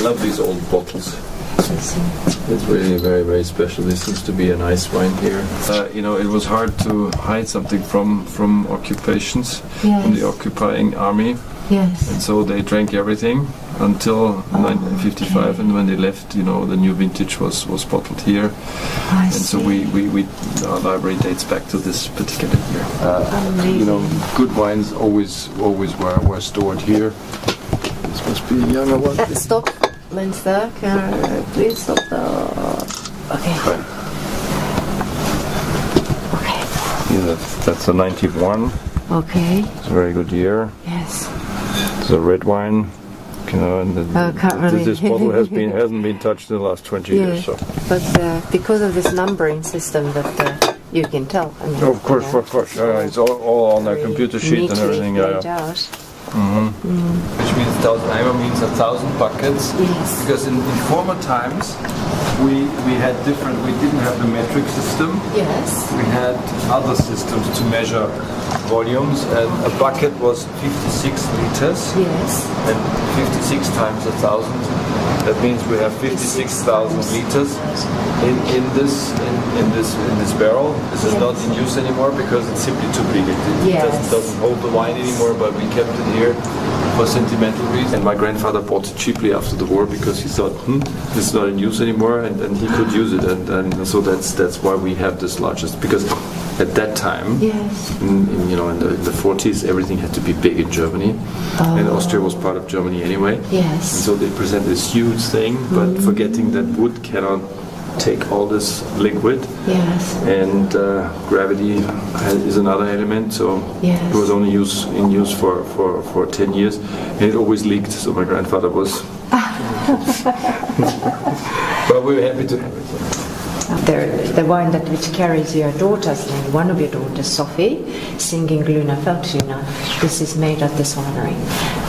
love these old bottles. It's really very, very special. This seems to be a nice wine here. It was hard to hide something from occupations, from the occupying army. Yes. And so they drank everything until 1955, and when they left, the new vintage was bottled here. So our library dates back to this particular year. Good wines always were stored here. This must be a younger one. Stop, Laurenz there. Please stop. Okay. Yeah, that's a 91. Okay. It's a very good year. Yes. It's a red wine. And this bottle hasn't been touched in the last 20 years. So. But because of this numbering system that you can tell. Of course. It's all on the computer sheet and everything. Which means 1,000 Eimer means 1,000 buckets. Yes. Because in former times we didn't have the metric system. Yes. We had other systems to measure volumes, and a bucket was 56 liters. Yes. And 56 times 1,000. That means we have 56,000 liters in this barrel. This is not in use anymore because it's simply too big. It doesn't hold the wine anymore. But we kept it here for sentimental reasons. And my grandfather bought it cheaply after the war because he thought, this is not in use anymore, and he could use it. And so that's why we have this largest, because at that time, in the 40s, everything had to be big in Germany, and Austria was part of Germany anyway. Yes. And so they present this huge thing, but forgetting that wood cannot take all this liquid. Yes. And gravity is another element. So it was only in use for 10 years, and it always leaked. So my grandfather was. But we were happy to have it. The wine which carries your daughter's name, one of your daughters, Sophie, singing Gluna Feldschina. This is made at this winery.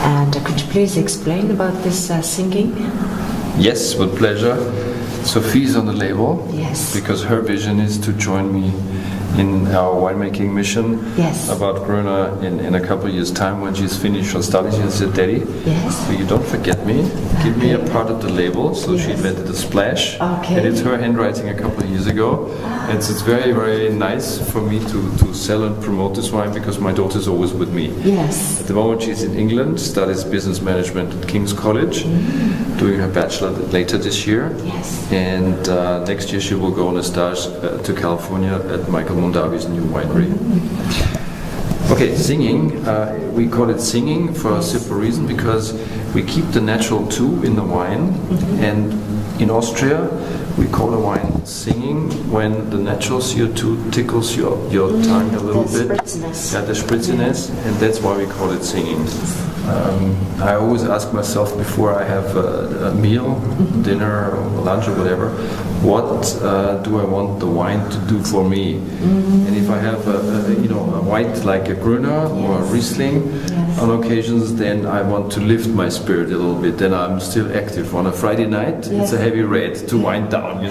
And could you please explain about this singing? Yes, with pleasure. Sophie's on the label. Yes. Because her vision is to join me in our winemaking mission. Yes. About Gröner in a couple of years' time when she's finished her studies. She said, Daddy, yes. so you don't forget me. Give me a part of the label. So she invented a splash. Okay. And it's her handwriting a couple of years ago. And so it's very, very nice for me to sell and promote this wine because my daughter is always with me. Yes. At the moment she's in England, studies business management at King's College, doing her bachelor later this year. Yes. And next year she will go on a stage to California at Michael Mondavi's new winery. Okay, singing. We call it singing for a simple reason because we keep the natural two in the wine, and in Austria we call a wine singing when the natural CO2 tickles your tongue a little bit. Spritziness. Yeah, the spritziness, and that's why we call it singing. I always ask myself before I have a meal, dinner, or lunch, or whatever, what do I want the wine to do for me? And if I have a white like a Grüner or a Riesling on occasions, then I want to lift my spirit a little bit. Then I'm still active. On a Friday night, it's a heavy red to wind down,